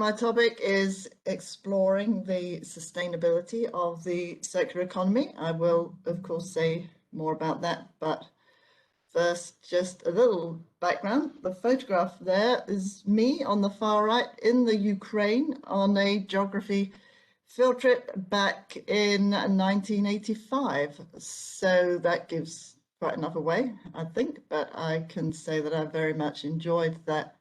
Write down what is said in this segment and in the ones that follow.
my topic is exploring the sustainability of the circular economy. I will, of course, say more about that, but first, just a little background. The photograph there is me on the far right in the Ukraine on a geography field trip back in 1985. So that gives quite enough away, I think, but I can say that I very much enjoyed that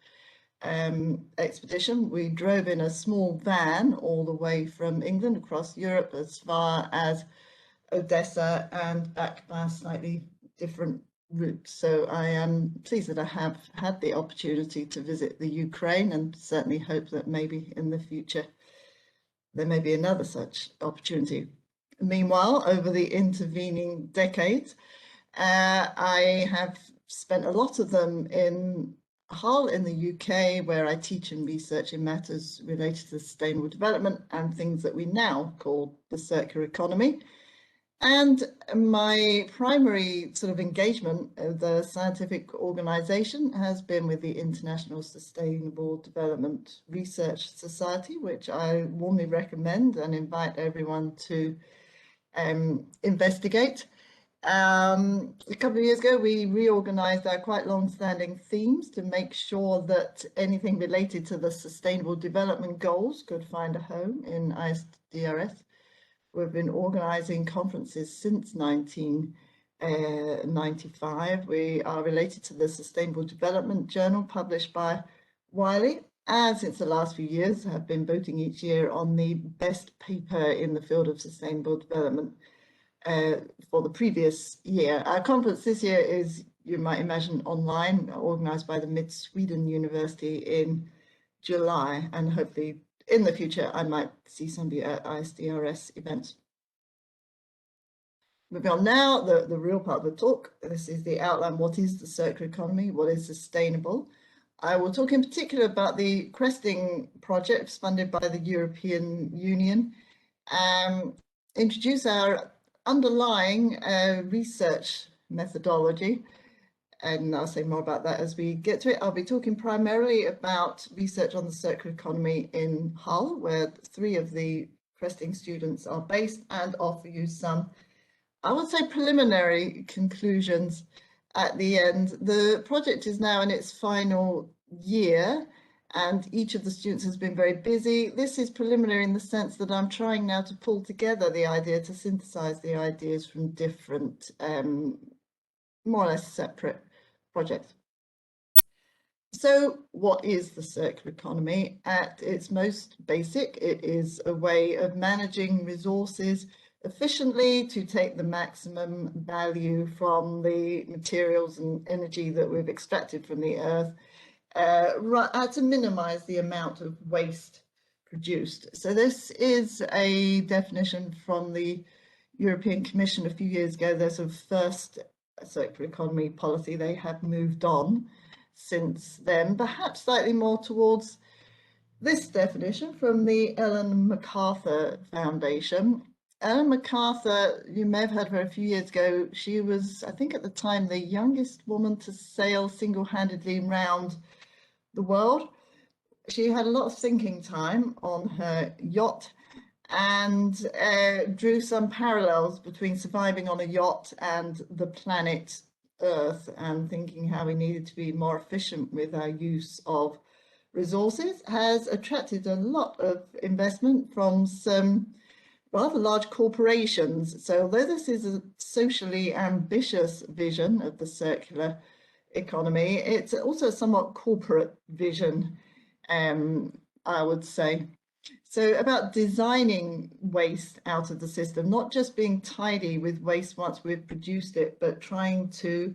expedition. We drove in a small van all the way from England across Europe as far as Odessa and back by a slightly different route. So I am pleased that I have had the opportunity to visit the Ukraine, and certainly hope that maybe in the future there may be another such opportunity. Meanwhile, over the intervening decades, I have spent a lot of them in Hull in the UK, where I teach and research in matters related to sustainable development and things that we now call the circular economy. And my primary sort of engagement of the scientific organisation has been with the International Sustainable Development Research Society, which I warmly recommend and invite everyone to investigate. A couple of years ago, we reorganized our quite long-standing themes to make sure that anything related to the Sustainable Development Goals could find a home in ISDRS. We've been organizing conferences since 1995. We are related to the Sustainable Development Journal published by Wiley, and since the last few years have been voting each year on the best paper in the field of sustainable development for the previous year. Our conference this year is, you might imagine, online, organized by the Mid-Sweden University in July, and hopefully in the future I might see somebody at ISDRS events. Moving on now, the real part of the talk. This is the outline. What is the circular economy? What is sustainable? I will talk in particular about the Cresting project funded by the European Union, introduce our underlying research methodology, and I'll say more about that as we get to it. I'll be talking primarily about research on the circular economy in Hull, where 3 of the Cresting students are based, and offer you some, I would say, preliminary conclusions at the end. The project is now in its final year, and each of the students has been very busy. This is preliminary in the sense that I'm trying now to pull together the idea, to synthesize the ideas from different, more or less separate projects. So what is the circular economy? At its most basic, it is a way of managing resources efficiently to take the maximum value from the materials and energy that we've extracted from the earth, to minimize the amount of waste produced. So this is a definition from the European Commission a few years ago. Their sort of first circular economy policy. They have moved on since then, perhaps slightly more towards this definition from the Ellen MacArthur Foundation. Ellen MacArthur, you may have heard of her a few years ago. She was, I think at the time, the youngest woman to sail single-handedly around the world. She had a lot of thinking time on her yacht, and drew some parallels between surviving on a yacht and the planet Earth, and thinking how we needed to be more efficient with our use of resources. Has attracted a lot of investment from some rather large corporations. So although this is a socially ambitious vision of the circular economy, it's also a somewhat corporate vision, I would say. So about designing waste out of the system, not just being tidy with waste once we've produced it, but trying to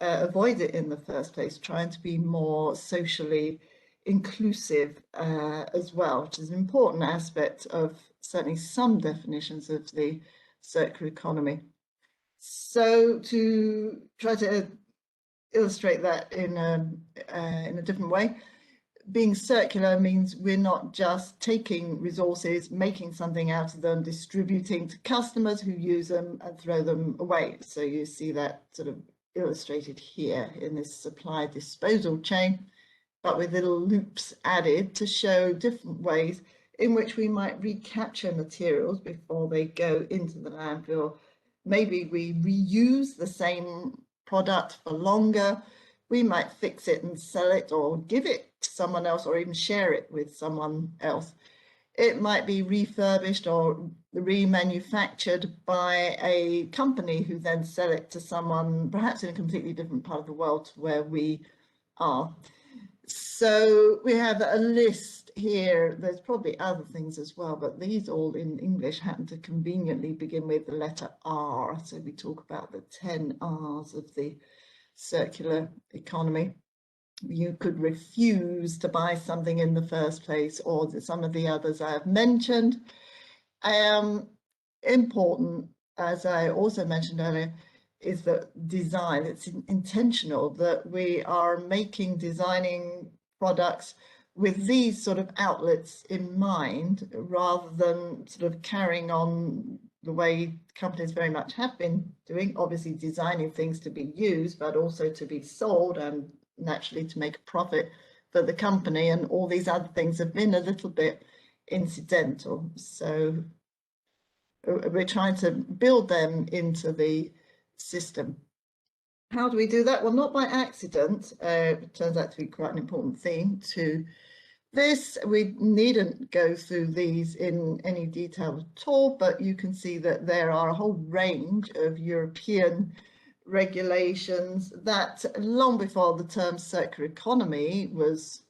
avoid it in the first place, trying to be more socially inclusive as well, which is an important aspect of certainly some definitions of the circular economy. So to try to illustrate that in a different way, being circular means we're not just taking resources, making something out of them, distributing to customers who use them and throw them away. So you see that sort of illustrated here in this supply disposal chain, but with little loops added to show different ways in which we might recapture materials before they go into the landfill. Maybe we reuse the same product for longer. We might fix it and sell it or give it to someone else or even share it with someone else. It might be refurbished or remanufactured by a company who then sell it to someone perhaps in a completely different part of the world to where we are. So we have a list here. There's probably other things as well, but these all in English happen to conveniently begin with the letter R. So we talk about the 10 R's of the circular economy. You could refuse to buy something in the first place, or some of the others I have mentioned. Important, as I also mentioned earlier, is the design. It's intentional that we are designing products with these sort of outlets in mind, rather than sort of carrying on the way companies very much have been doing, obviously designing things to be used, but also to be sold and naturally to make a profit for the company, and all these other things have been a little bit incidental. So we're trying to build them into the system. How do we do that? Well, not by accident. It turns out to be quite an important theme to this. We needn't go through these in any detail at all, but you can see that there are a whole range of European regulations that, long before the term circular economy was,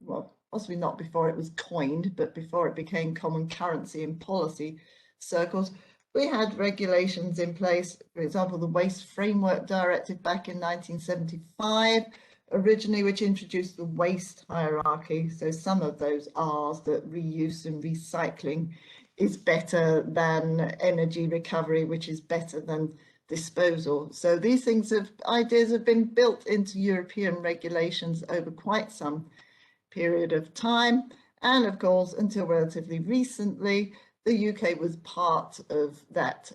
well, possibly not before it was coined, but before it became common currency in policy circles, we had regulations in place. For example, the Waste Framework Directive back in 1975, originally, which introduced the waste hierarchy. So some of those R's, that reuse and recycling is better than energy recovery, which is better than disposal. So these ideas have been built into European regulations over quite some period of time. And of course, until relatively recently, the UK was part of that.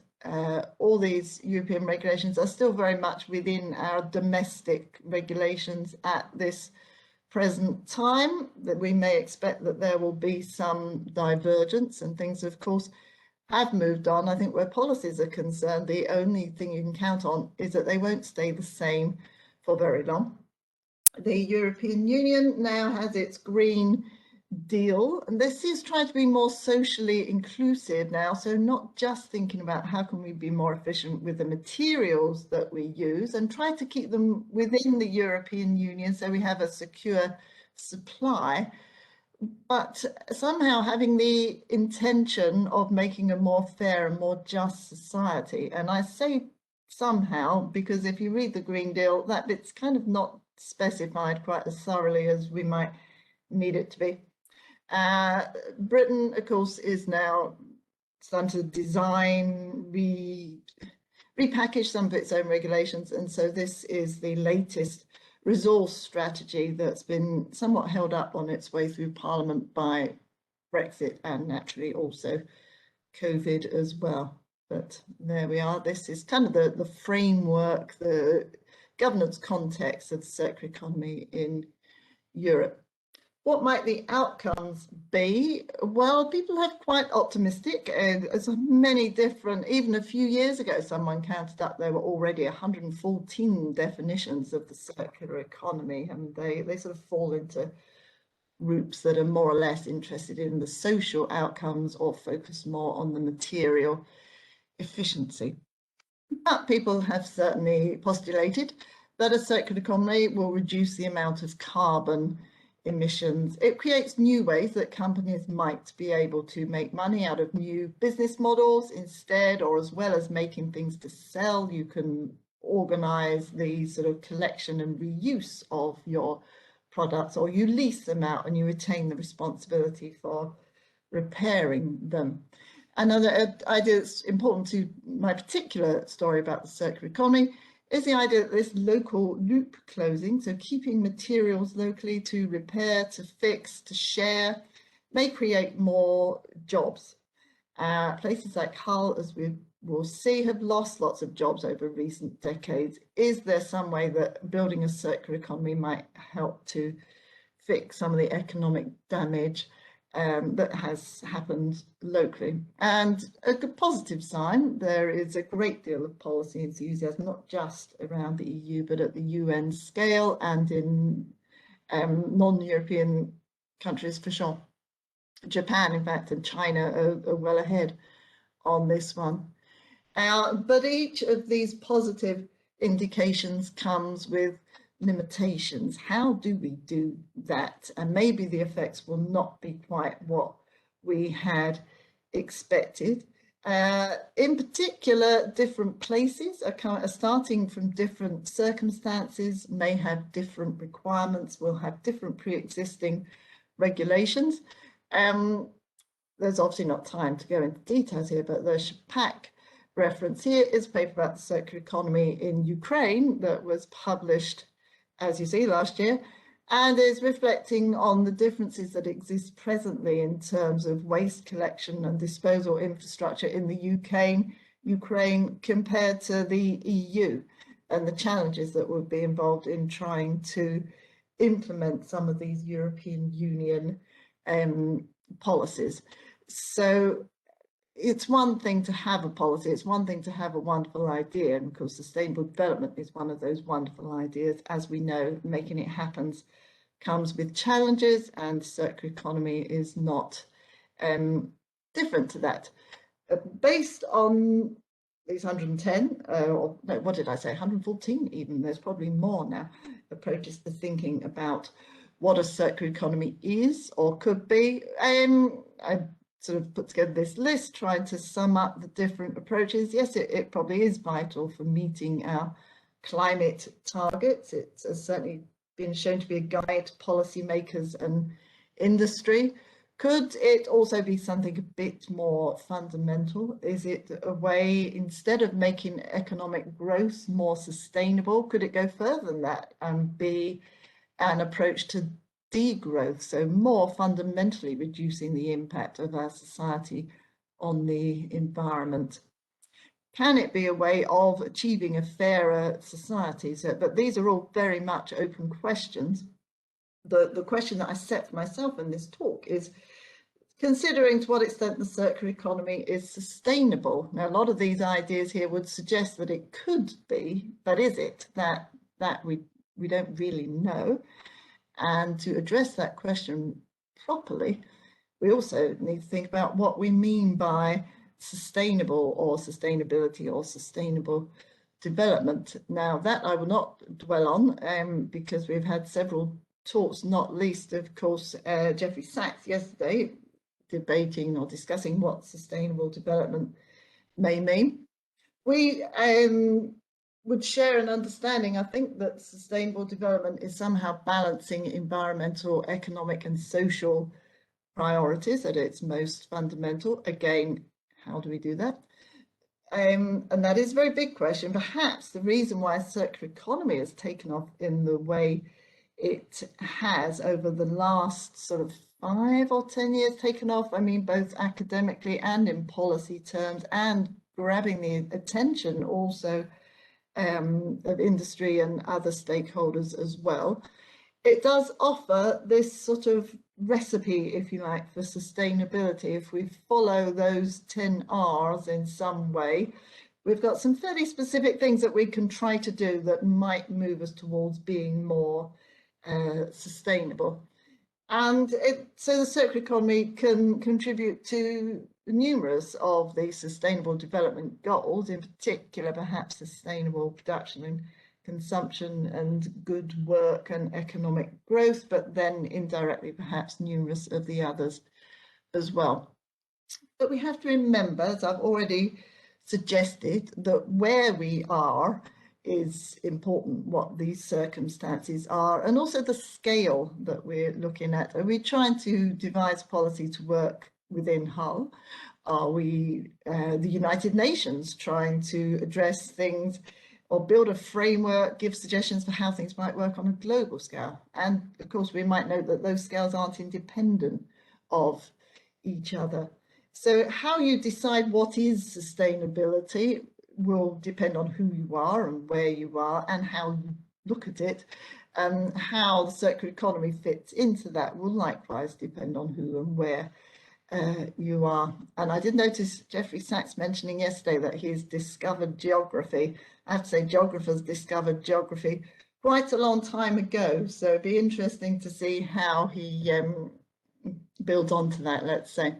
All these European regulations are still very much within our domestic regulations at this present time, that we may expect that there will be some divergence, and things, of course, have moved on. I think where policies are concerned, the only thing you can count on is that they won't stay the same for very long. The European Union now has its Green Deal, and this is trying to be more socially inclusive now, so not just thinking about how can we be more efficient with the materials that we use and try to keep them within the European Union so we have a secure supply, but somehow having the intention of making a more fair and more just society. And I say somehow because if you read the Green Deal, that bit's kind of not specified quite as thoroughly as we might need it to be. Britain, of course, is now starting to design, repackage some of its own regulations, and so this is the latest resource strategy that's been somewhat held up on its way through Parliament by Brexit and naturally also COVID as well. But there we are. This is kind of the framework, the governance context of the circular economy in Europe. What might the outcomes be? Well, people have quite optimistic. There's many different, even a few years ago, someone counted up there were already 114 definitions of the circular economy, and they sort of fall into groups that are more or less interested in the social outcomes or focus more on the material efficiency. But people have certainly postulated that a circular economy will reduce the amount of carbon emissions. It creates new ways that companies might be able to make money out of new business models instead, or as well as making things to sell, you can organize the sort of collection and reuse of your products, or you lease them out and you retain the responsibility for repairing them. Another idea that's important to my particular story about the circular economy is the idea that this local loop closing, so keeping materials locally to repair, to fix, to share, may create more jobs. Places like Hull, as we will see, have lost lots of jobs over recent decades. Is there some way that building a circular economy might help to fix some of the economic damage that has happened locally? And a good positive sign, there is a great deal of policy enthusiasm, not just around the EU, but at the UN scale and in non-European countries for sure. Japan, in fact, and China are well ahead on this one. But each of these positive indications comes with limitations. How do we do that? And maybe the effects will not be quite what we had expected. In particular, different places are starting from different circumstances, may have different requirements, will have different pre-existing regulations. There's obviously not time to go into details here, but the Shapak reference here is a paper about the circular economy in Ukraine that was published, as you see, last year, and is reflecting on the differences that exist presently in terms of waste collection and disposal infrastructure in the Ukraine compared to the EU, and the challenges that would be involved in trying to implement some of these European Union policies. So it's one thing to have a policy, it's one thing to have a wonderful idea, and of course sustainable development is one of those wonderful ideas. As we know, making it happen comes with challenges, and circular economy is not different to that. Based on these 110, or no, what did I say, 114 even, there's probably more now, approaches to thinking about what a circular economy is or could be. I sort of put together this list trying to sum up the different approaches. Yes, it probably is vital for meeting our climate targets. It has certainly been shown to be a guide to policymakers and industry. Could it also be something a bit more fundamental? Is it a way, instead of making economic growth more sustainable, could it go further than that and be an approach to degrowth, so more fundamentally reducing the impact of our society on the environment? Can it be a way of achieving a fairer society? But these are all very much open questions. The question that I set for myself in this talk is considering to what extent the circular economy is sustainable. Now, a lot of these ideas here would suggest that it could be, but is it? That we don't really know. And to address that question properly, we also need to think about what we mean by sustainable or sustainability or sustainable development. Now, that I will not dwell on because we've had several talks, not least, of course, Jeffrey Sachs yesterday, debating or discussing what sustainable development may mean. We would share an understanding, I think, that sustainable development is somehow balancing environmental, economic and social priorities at its most fundamental. Again, how do we do that? And that is a very big question. Perhaps the reason why circular economy has taken off in the way it has over the last sort of 5 or 10 years, taken off, I mean, both academically and in policy terms, and grabbing the attention also of industry and other stakeholders as well. It does offer this sort of recipe, if you like, for sustainability. If we follow those 10 R's in some way, we've got some fairly specific things that we can try to do that might move us towards being more sustainable. And so the circular economy can contribute to numerous of the sustainable development goals, in particular perhaps sustainable production and consumption and good work and economic growth, but then indirectly perhaps numerous of the others as well. But we have to remember, as I've already suggested, that where we are is important, what these circumstances are, and also the scale that we're looking at. Are we trying to devise policy to work within Hull? Are we the United Nations trying to address things or build a framework, give suggestions for how things might work on a global scale? And of course, we might note that those scales aren't independent of each other. So how you decide what is sustainability will depend on who you are and where you are and how you look at it, and how the circular economy fits into that will likewise depend on who and where you are. And I did notice Jeffrey Sachs mentioning yesterday that he's discovered geography. I have to say, geographers discovered geography quite a long time ago, so it'd be interesting to see how he builds onto that, let's say.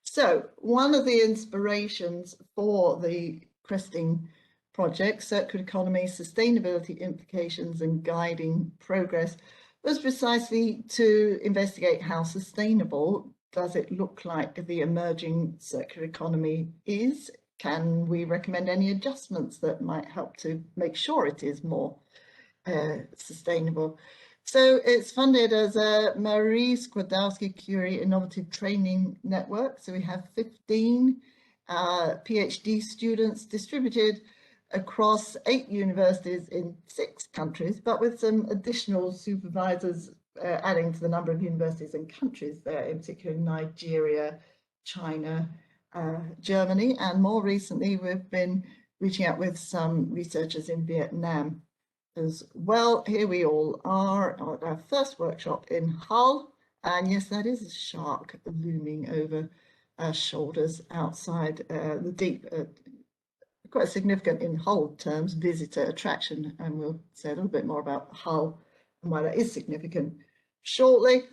So one of the inspirations for the Cresting project, Circular Economy, Sustainability Implications and Guiding Progress, was precisely to investigate how sustainable does it look like the emerging circular economy is. Can we recommend any adjustments that might help to make sure it is more sustainable? So it's funded as a Marie Skłodowska-Curie Innovative Training Network. So we have 15 PhD students distributed across 8 universities in 6 countries, but with some additional supervisors adding to the number of universities and countries there, in particular Nigeria, China, Germany, and more recently we've been reaching out with some researchers in Vietnam as well. Here we all are at our first workshop in Hull, and yes, that is a shark looming over our shoulders outside the deep, quite significant in Hull terms, visitor attraction, and we'll say a little bit more about Hull and why that is significant shortly.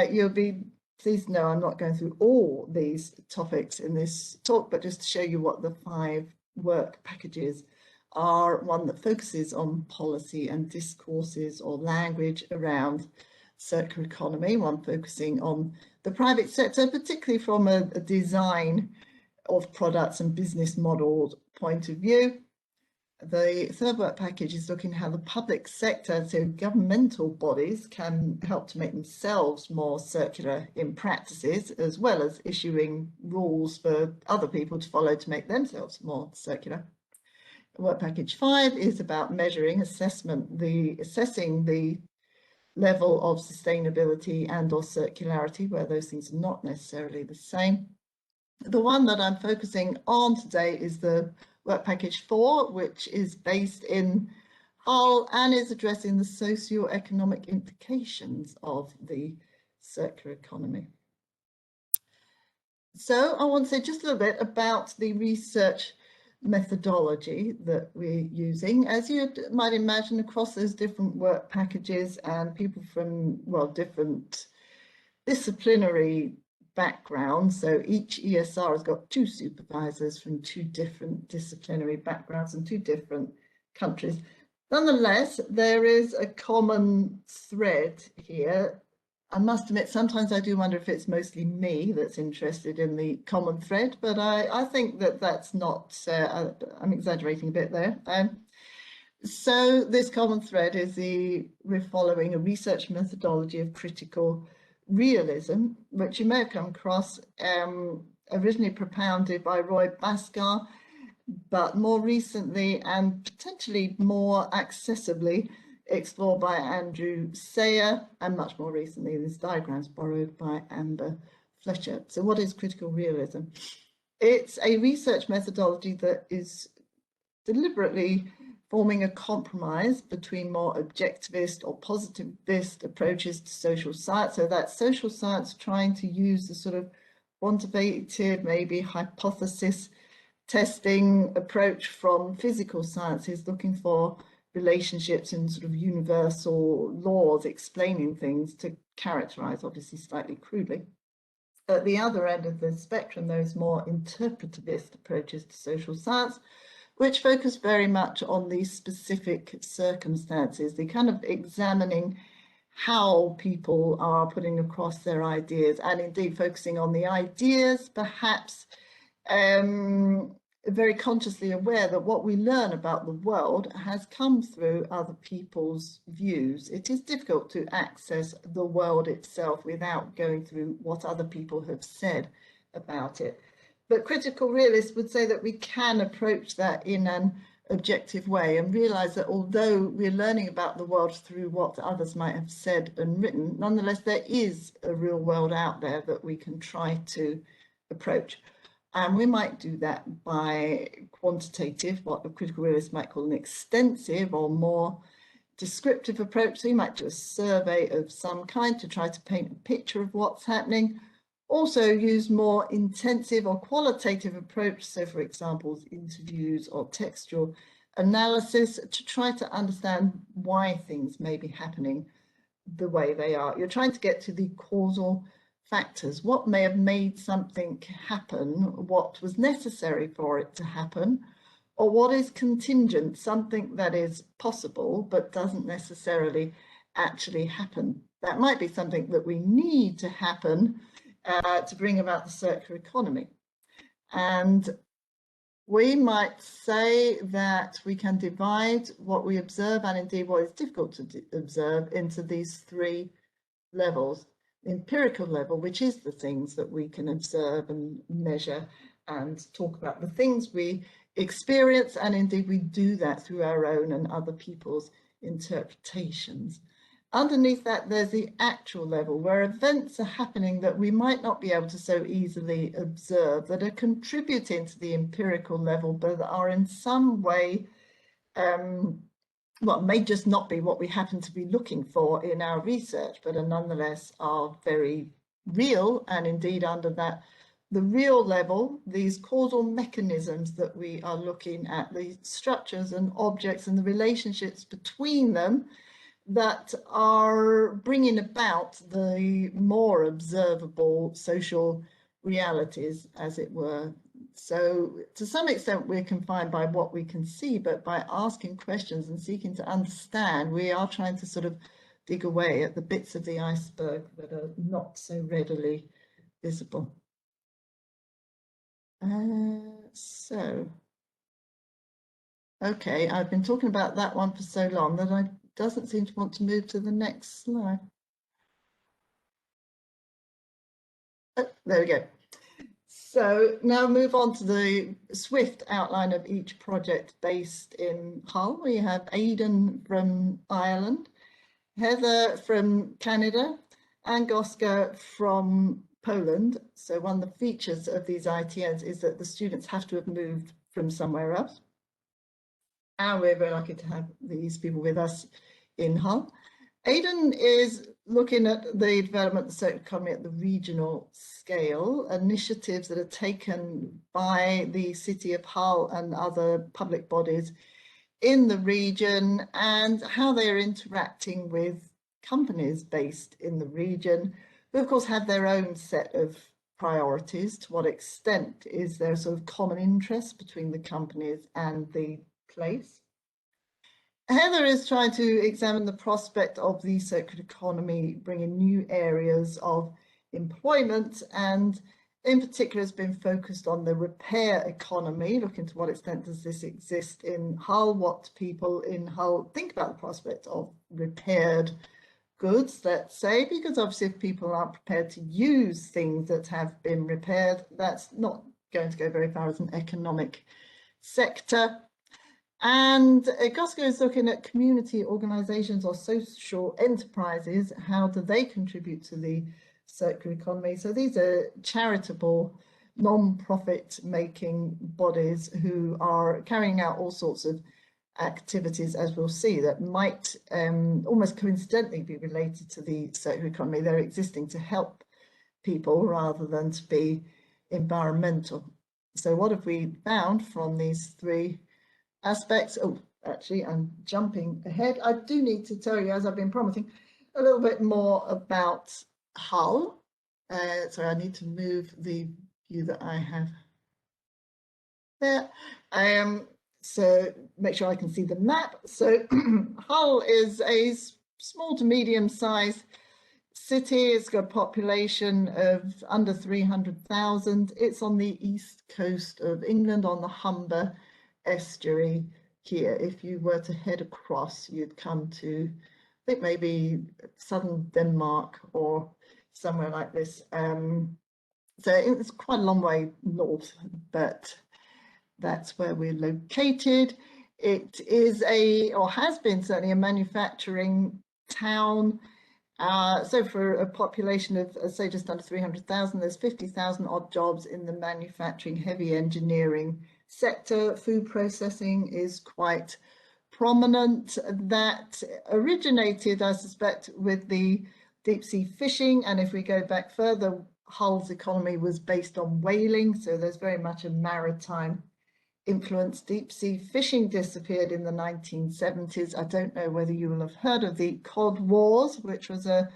You'll be pleased to know I'm not going through all these topics in this talk, but just to show you what the 5 work packages are. One that focuses on policy and discourses or language around circular economy, one focusing on the private sector, particularly from a design of products and business models point of view. The third work package is looking at how the public sector, so governmental bodies, can help to make themselves more circular in practices, as well as issuing rules for other people to follow to make themselves more circular. Work package 5 is about measuring, assessing the level of sustainability and or circularity, where those things are not necessarily the same. The one that I'm focusing on today is the work package 4, which is based in Hull and is addressing the socio-economic implications of the circular economy. So I want to say just a little bit about the research methodology that we're using. As you might imagine, across those different work packages and people from, well, different disciplinary backgrounds, so each ESR has got 2 supervisors from 2 different disciplinary backgrounds and 2 different countries. Nonetheless, there is a common thread here. I must admit, sometimes I do wonder if it's mostly me that's interested in the common thread, but I think that that's not, I'm exaggerating a bit there. So this common thread is we're following a research methodology of critical realism, which you may have come across, originally propounded by Roy Bhaskar, but more recently and potentially more accessibly explored by Andrew Sayer, and much more recently this diagram's borrowed by Amber Fletcher. So what is critical realism? It's a research methodology that is deliberately forming a compromise between more objectivist or positivist approaches to social science. So that's social science trying to use the sort of quantitative, maybe hypothesis testing approach from physical sciences, looking for relationships and sort of universal laws explaining things to characterize, obviously slightly crudely. At the other end of the spectrum, those more interpretivist approaches to social science, which focus very much on these specific circumstances, the kind of examining how people are putting across their ideas, and indeed focusing on the ideas, perhaps very consciously aware that what we learn about the world has come through other people's views. It is difficult to access the world itself without going through what other people have said about it. But critical realists would say that we can approach that in an objective way, and realize that although we're learning about the world through what others might have said and written, nonetheless there is a real world out there that we can try to approach. And we might do that by quantitative, what the critical realists might call an extensive or more descriptive approach. So you might do a survey of some kind to try to paint a picture of what's happening. Also use more intensive or qualitative approach. So for example, interviews or textual analysis to try to understand why things may be happening the way they are. You're trying to get to the causal factors. What may have made something happen, what was necessary for it to happen, or what is contingent, something that is possible but doesn't necessarily actually happen. That might be something that we need to happen to bring about the circular economy. And we might say that we can divide what we observe, and indeed what is difficult to observe, into these three levels. The empirical level, which is the things that we can observe and measure and talk about, the things we experience, and indeed we do that through our own and other people's interpretations. Underneath that, there's the actual level, where events are happening that we might not be able to so easily observe, that are contributing to the empirical level, but are in some way, well, may just not be what we happen to be looking for in our research, but are nonetheless are very real. And indeed, under that, the real level, these causal mechanisms that we are looking at, the structures and objects and the relationships between them, that are bringing about the more observable social realities, as it were. So to some extent we're confined by what we can see, but by asking questions and seeking to understand, we are trying to sort of dig away at the bits of the iceberg that are not so readily visible. Okay, I've been talking about that one for so long that I doesn't seem to want to move to the next slide. Oh, there we go. So now move on to the swift outline of each project based in Hull. We have Aidan from Ireland, Heather from Canada, and Goska from Poland. So one of the features of these ITNs is that the students have to have moved from somewhere else. And we're very lucky to have these people with us in Hull. Aidan is looking at the development of the circular economy at the regional scale, initiatives that are taken by the City of Hull and other public bodies in the region, and how they are interacting with companies based in the region, who of course have their own set of priorities. To what extent is there a sort of common interest between the companies and the place? Heather is trying to examine the prospect of the circular economy bringing new areas of employment, and in particular has been focused on the repair economy, looking to what extent does this exist in Hull, what people in Hull think about the prospect of repaired goods, let's say, because obviously if people aren't prepared to use things that have been repaired, that's not going to go very far as an economic sector. And Goska is looking at community organisations or social enterprises. How do they contribute to the circular economy? So these are charitable, non-profit making bodies who are carrying out all sorts of activities, as we'll see, that might almost coincidentally be related to the circular economy. They're existing to help people rather than to be environmental. So what have we found from these three aspects? Oh, actually, I'm jumping ahead. I do need to tell you, as I've been promising, a little bit more about Hull. Sorry, I need to move the view that I have there. So make sure I can see the map. So Hull is a small to medium-sized city. It's got a population of under 300,000. It's on the east coast of England, on the Humber estuary here. If you were to head across, you'd come to, I think, maybe southern Denmark or somewhere like this. So it's quite a long way north, but that's where we're located. It is or has been certainly a manufacturing town. So for a population of, say, just under 300,000, there's 50,000 odd jobs in the manufacturing, heavy engineering sector. Food processing is quite prominent. That originated, I suspect, with the deep sea fishing. And if we go back further, Hull's economy was based on whaling. So there's very much a maritime influence. Deep sea fishing disappeared in the 1970s. I don't know whether you will have heard of the Cod Wars, which was a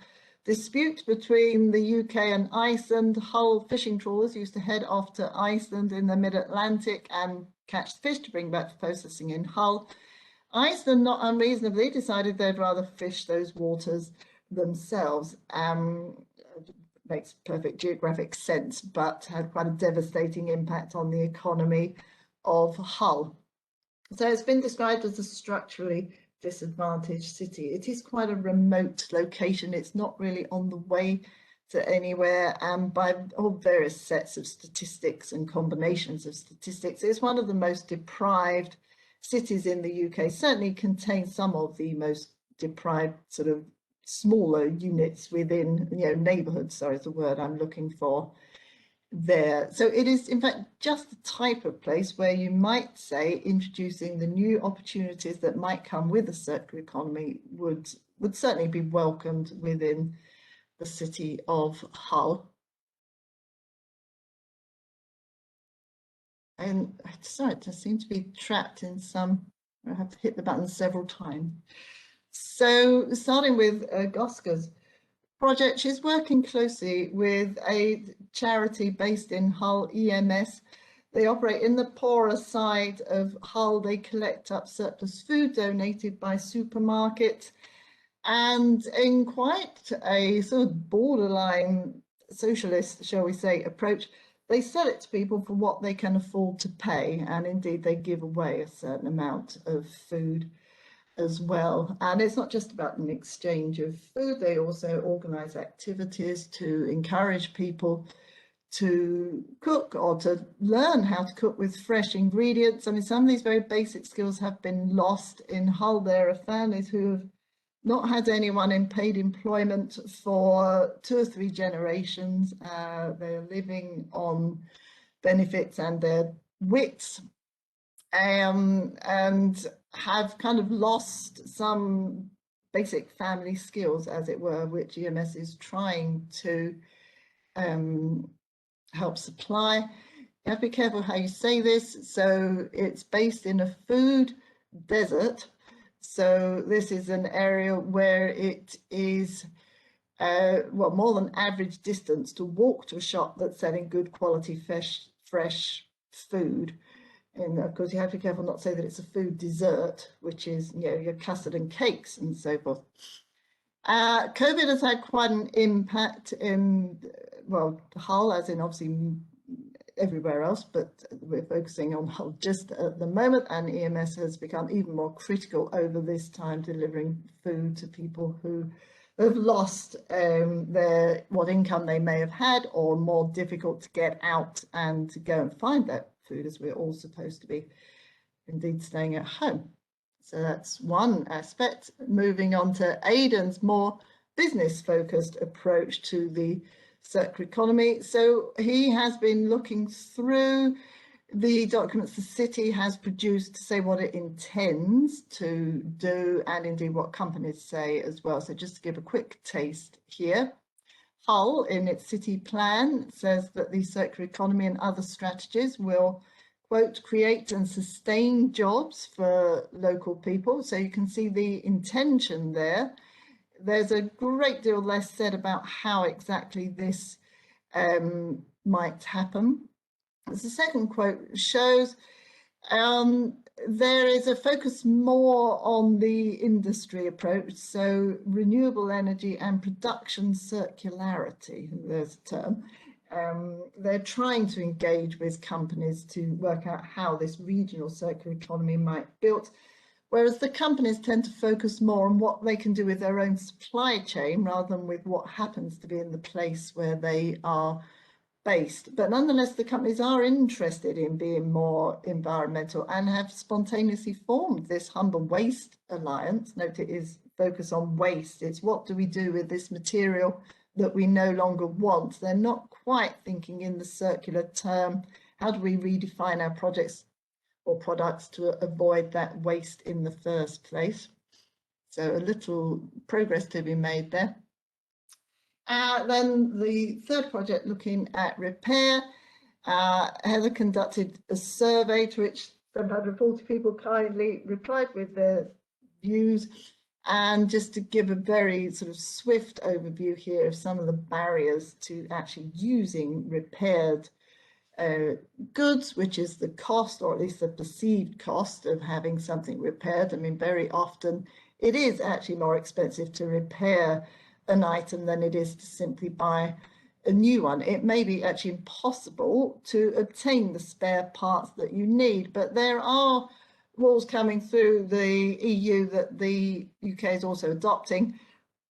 dispute between the UK and Iceland. Hull fishing trawlers used to head off to Iceland in the mid-Atlantic and catch fish to bring back for processing in Hull. Iceland, not unreasonably, decided they'd rather fish those waters themselves. Makes perfect geographic sense, but had quite a devastating impact on the economy of Hull. So it's been described as a structurally disadvantaged city. It is quite a remote location. It's not really on the way to anywhere, and by all various sets of statistics and combinations of statistics, it's one of the most deprived cities in the UK. Certainly contains some of the most deprived sort of smaller units within, neighborhoods, sorry, is the word I'm looking for there. So it is, in fact, just the type of place where you might say introducing the new opportunities that might come with a circular economy would certainly be welcomed within the city of Hull. And sorry, I seem to be trapped in some, I have to hit the button several times. So starting with Goska's project, she's working closely with a charity based in Hull, EMS. They operate in the poorer side of Hull. They collect up surplus food donated by supermarkets, and in quite a sort of borderline socialist, shall we say, approach, they sell it to people for what they can afford to pay, and indeed they give away a certain amount of food as well. And it's not just about an exchange of food, they also organize activities to encourage people to cook or to learn how to cook with fresh ingredients. I mean, some of these very basic skills have been lost in Hull. There are families who have not had anyone in paid employment for 2 or 3 generations. They're living on benefits and their wits, and have kind of lost some basic family skills, as it were, which EMS is trying to help supply. You have to be careful how you say this. So it's based in a food desert. So this is an area where it is more than average distance to walk to a shop that's selling good quality fresh food. And of course, you have to be careful not to say that it's a food dessert, which is, your custard and cakes and so forth. COVID has had quite an impact in, Hull, as in obviously everywhere else, but we're focusing on Hull just at the moment, and EMS has become even more critical over this time, delivering food to people who have lost what income they may have had, or more difficult to get out and to go and find that food, as we're all supposed to be indeed staying at home. So that's one aspect. Moving on to Aidan's more business-focused approach to the circular economy. So he has been looking through the documents the city has produced to say what it intends to do, and indeed what companies say as well. So just to give a quick taste here. Hull, in its city plan, says that the circular economy and other strategies will, quote, create and sustain jobs for local people. So you can see the intention there. There's a great deal less said about how exactly this might happen. As the second quote shows, there is a focus more on the industry approach, so renewable energy and production circularity, there's a term. They're trying to engage with companies to work out how this regional circular economy might be built, whereas the companies tend to focus more on what they can do with their own supply chain rather than with what happens to be in the place where they are based, but nonetheless the companies are interested in being more environmental and have spontaneously formed this Humber Waste Alliance. Note it is focused on waste. It's what do we do with this material that we no longer want. They're not quite thinking in the circular term. How do we redefine our projects or products to avoid that waste in the first place? So a little progress to be made there. Then the third project looking at repair, Heather conducted a survey to which 740 people kindly replied with their views. And just to give a very sort of swift overview here of some of the barriers to actually using repaired goods, which is the cost, or at least the perceived cost of having something repaired. I mean, very often it is actually more expensive to repair an item than it is to simply buy a new one. It may be actually impossible to obtain the spare parts that you need, but there are rules coming through the EU that the UK is also adopting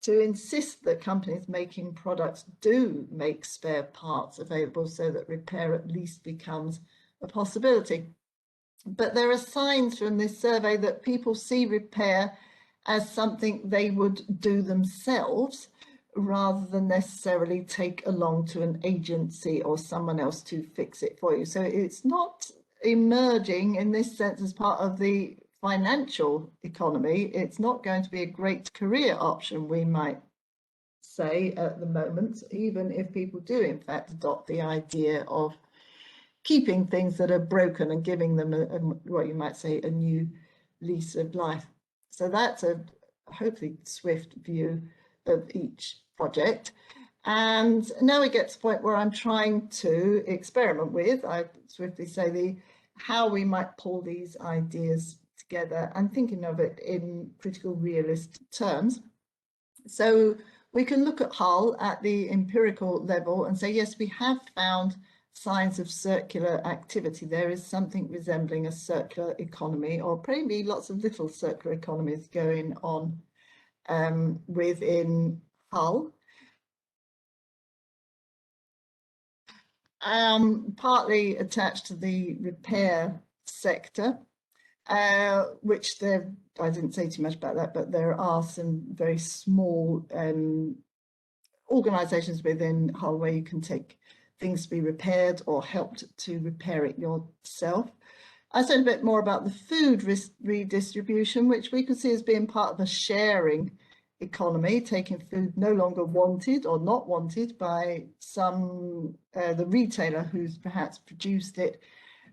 to insist that companies making products do make spare parts available so that repair at least becomes a possibility. But there are signs from this survey that people see repair as something they would do themselves rather than necessarily take along to an agency or someone else to fix it for you. So it's not emerging in this sense as part of the financial economy. It's not going to be a great career option, we might say, at the moment, even if people do in fact adopt the idea of keeping things that are broken and giving them what you might say a new lease of life. So that's a hopefully swift view of each project. And now we get to the point where I'm trying to experiment with, I swiftly say, how we might pull these ideas together and thinking of it in critical realist terms. So we can look at Hull at the empirical level and say, yes, we have found signs of circular activity. There is something resembling a circular economy, or probably lots of little circular economies going on within Hull. Partly attached to the repair sector, which there, I didn't say too much about that, but there are some very small organisations within Hull where you can take things to be repaired or helped to repair it yourself. I said a bit more about the food redistribution, which we could see as being part of a sharing economy, taking food no longer wanted or not wanted by some, the retailer who's perhaps produced it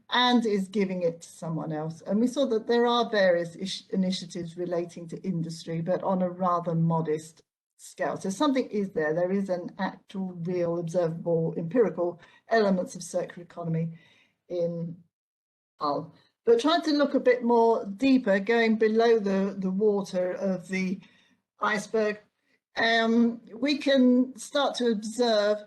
and is giving it to someone else. And we saw that there are various initiatives relating to industry, but on a rather modest scale. So something is there. There is an actual, real, observable, empirical elements of circular economy in Hull. But trying to look a bit more deeper, going below the water of the iceberg, we can start to observe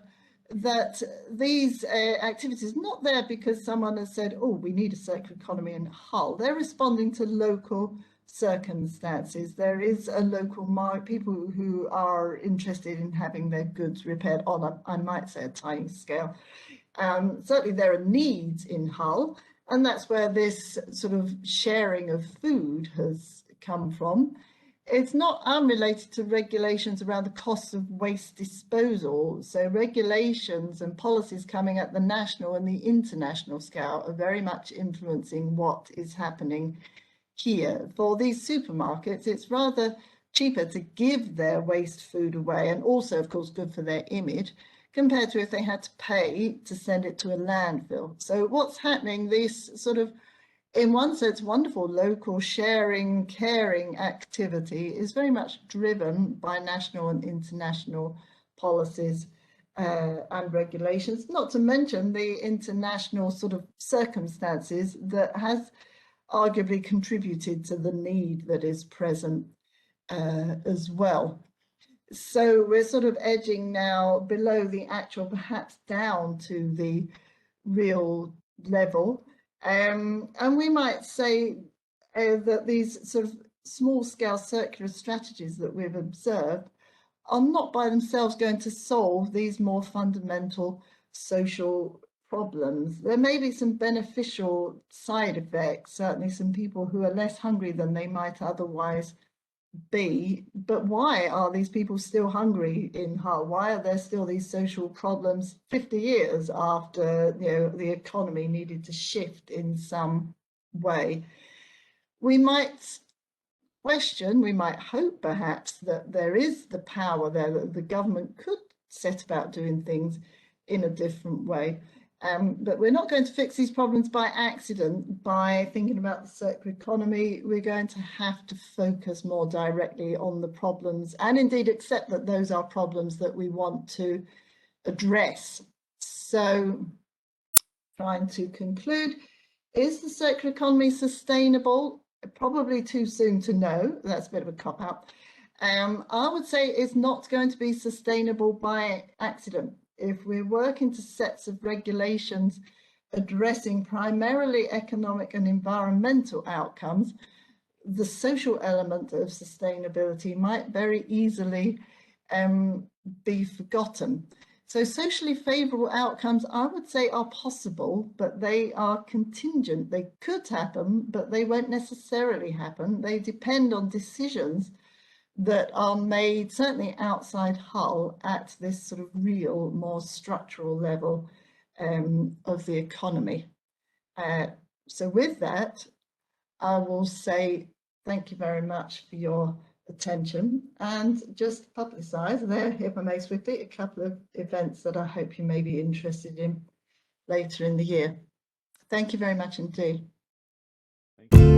that these activities are not there because someone has said, oh, we need a circular economy in Hull. They're responding to local circumstances. There is a local market, people who are interested in having their goods repaired on, I might say, a tiny scale. Certainly there are needs in Hull, and that's where this sort of sharing of food has come from. It's not unrelated to regulations around the costs of waste disposal. So regulations and policies coming at the national and the international scale are very much influencing what is happening here. For these supermarkets, it's rather cheaper to give their waste food away, and also, of course, good for their image, compared to if they had to pay to send it to a landfill. So what's happening, this sort of, in one sense, wonderful local sharing, caring activity is very much driven by national and international policies and regulations, not to mention the international sort of circumstances that has arguably contributed to the need that is present as well. So we're sort of edging now below the actual, perhaps down to the real level. And we might say that these sort of small-scale circular strategies that we've observed are not by themselves going to solve these more fundamental social problems. There may be some beneficial side effects, certainly some people who are less hungry than they might otherwise be, but why are these people still hungry in Hull? Why are there still these social problems 50 years after, you know, the economy needed to shift in some way? We might question, we might hope perhaps that there is the power there, that the government could set about doing things in a different way. But we're not going to fix these problems by accident, by thinking about the circular economy. We're going to have to focus more directly on the problems and indeed accept that those are problems that we want to address. So, trying to conclude, is the circular economy sustainable? Probably too soon to know. That's a bit of a cop-out. I would say it's not going to be sustainable by accident. If we're working to sets of regulations addressing primarily economic and environmental outcomes, the social element of sustainability might very easily be forgotten. So socially favourable outcomes, I would say, are possible, but they are contingent. They could happen, but they won't necessarily happen. They depend on decisions that are made certainly outside Hull at this sort of real, more structural level of the economy. So with that, I will say thank you very much for your attention, and just publicise there, if I may swiftly, a couple of events that I hope you may be interested in later in the year. Thank you very much indeed. Thank you.